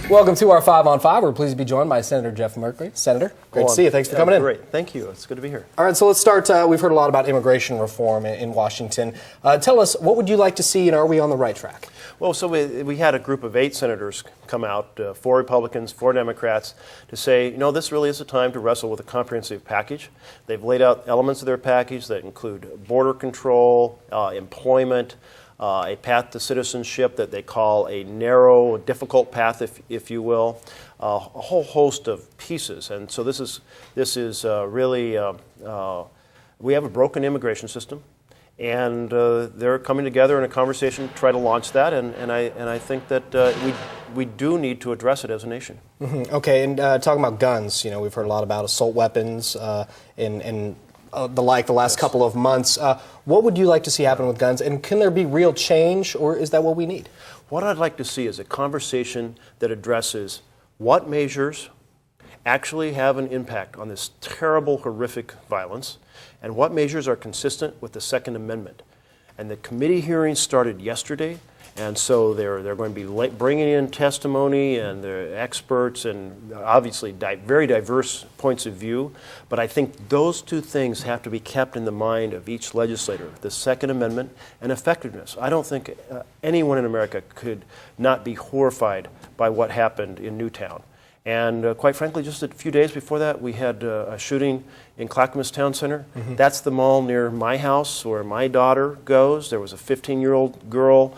Welcome to our 5 on 5. We're pleased to be joined by Senator Jeff Merkley. Senator, great to see you. Thanks for coming in. Great. Thank you. It's good to be here. All right, so let's start. We've heard a lot about immigration reform in Washington. Tell us, what would you like to see, and are we on the right track? Well, so we had a group of 8 senators come out, 4 Republicans, 4 Democrats, to say, you know, this really is a time to wrestle with a comprehensive package. They've laid out elements of their package that include border control, employment, a path to citizenship that they call a narrow, difficult path, if you will, a whole host of pieces. And so this is really, we have a broken immigration system, and they're coming together in a conversation to try to launch that, and I think that we do need to address it as a nation. Mm-hmm. Okay, and talking about guns, you know, we've heard a lot about assault weapons and the last couple of months. What would you like to see happen with guns, and can there be real change, or is that what we need? What I'd like to see is a conversation that addresses what measures actually have an impact on this terrible, horrific violence, and what measures are consistent with the Second Amendment. And the committee hearings started yesterday, and so they're going to be bringing in testimony and the experts and obviously very diverse points of view. But I think those two things have to be kept in the mind of each legislator, the Second Amendment and effectiveness. I don't think anyone in America could not be horrified by what happened in Newtown. And quite frankly, just a few days before that, we had a shooting in Clackamas Town Center. Mm-hmm. That's the mall near my house where my daughter goes. There was a 15-year-old girl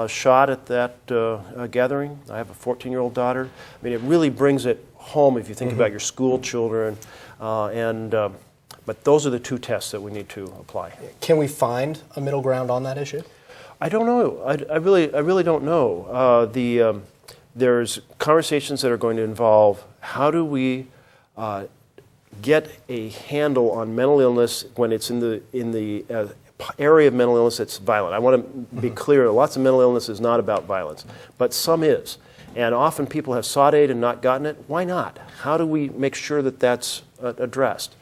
shot at that gathering. I have a 14-year-old daughter. I mean, it really brings it home if you think about your school children. But those are the two tests that we need to apply. Can we find a middle ground on that issue? I don't know. I really don't know. There's conversations that are going to involve how do we get a handle on mental illness when it's in the area of mental illness that's violent. I want to be clear, lots of mental illness is not about violence, but some is. And often people have sought aid and not gotten it. Why not? How do we make sure that that's addressed?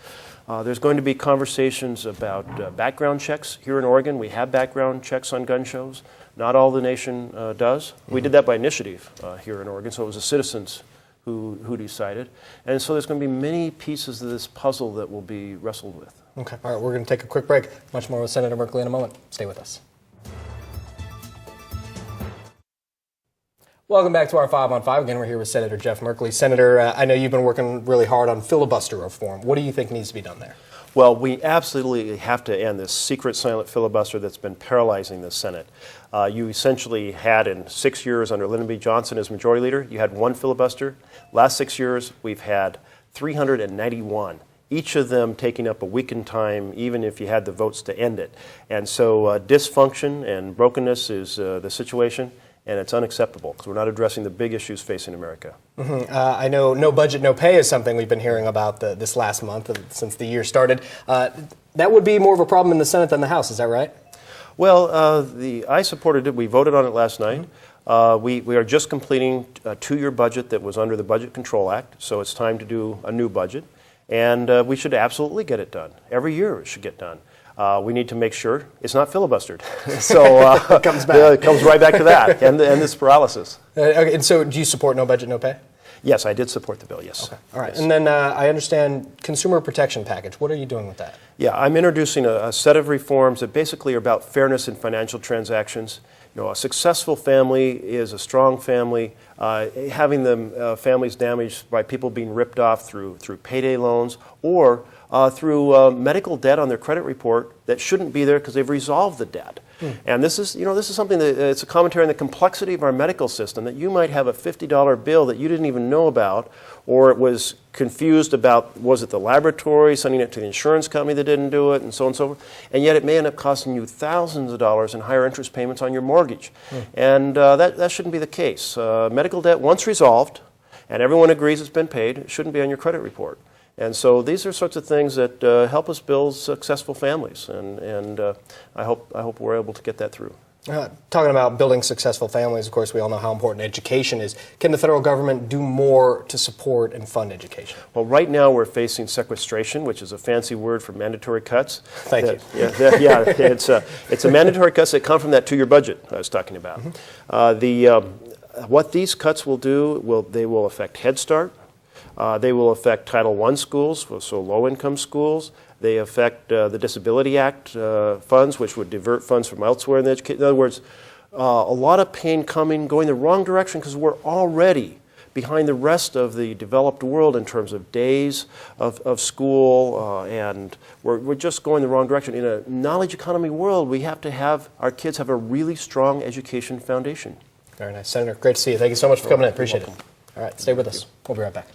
There's going to be conversations about background checks. Here in Oregon, we have background checks on gun shows. Not all the nation does. We did that by initiative here in Oregon, so it was the citizens who decided. And so there's going to be many pieces of this puzzle that will be wrestled with. Okay. All right, we're going to take a quick break. Much more with Senator Merkley in a moment. Stay with us. Welcome back to our 5 on 5. Again, we're here with Senator Jeff Merkley. Senator, I know you've been working really hard on filibuster reform. What do you think needs to be done there? Well, we absolutely have to end this secret, silent filibuster that's been paralyzing the Senate. You essentially had in 6 years under Lyndon B. Johnson as majority leader, you had 1 filibuster. Last 6 years, we've had 391. Each of them taking up a week in time, even if you had the votes to end it. And so dysfunction and brokenness is the situation, and it's unacceptable because we're not addressing the big issues facing America. Mm-hmm. I know no budget, no pay is something we've been hearing about this last month since the year started. That would be more of a problem in the Senate than the House, is that right? Well, I supported it. We voted on it last night. We are just completing a 2-year budget that was under the Budget Control Act, so it's time to do a new budget. And we should absolutely get it done. Every year it should get done. We need to make sure it's not filibustered. So it comes back. It comes right back to that, and this paralysis. Okay, and so do you support no budget, no pay? Yes, I did support the bill, yes. Okay. All right. Yes. And then I understand consumer protection package. What are you doing with that? Yeah, I'm introducing a set of reforms that basically are about fairness in financial transactions. You know, a successful family is a strong family. Having them families damaged by people being ripped off through payday loans or through medical debt on their credit report that shouldn't be there because they've resolved the debt. And this is something that it's a commentary on the complexity of our medical system, that you might have a $50 bill that you didn't even know about, or it was confused about, was it the laboratory sending it to the insurance company that didn't do it, and so on and so forth, and yet it may end up costing you thousands of dollars in higher interest payments on your mortgage. And that shouldn't be the case. Medical debt, once resolved, and everyone agrees it's been paid, it shouldn't be on your credit report. And so these are sorts of things that help us build successful families, and I hope we're able to get that through. Talking about building successful families, of course, we all know how important education is. Can the federal government do more to support and fund education? Well, right now we're facing sequestration, which is a fancy word for mandatory cuts. Thank you. Yeah, it's a mandatory cuts that come from that 2-year budget I was talking about. what these cuts will do, they will affect Head Start. They will affect Title I schools, so low-income schools. They affect the Disability Act funds, which would divert funds from elsewhere in the education. In other words, a lot of pain going the wrong direction because we're already behind the rest of the developed world in terms of days of school, and we're just going the wrong direction. In a knowledge economy world, we have to have our kids have a really strong education foundation. Very nice. Senator, great to see you. Thank you so much for coming in. Appreciate it. All right, stay with us. We'll be right back.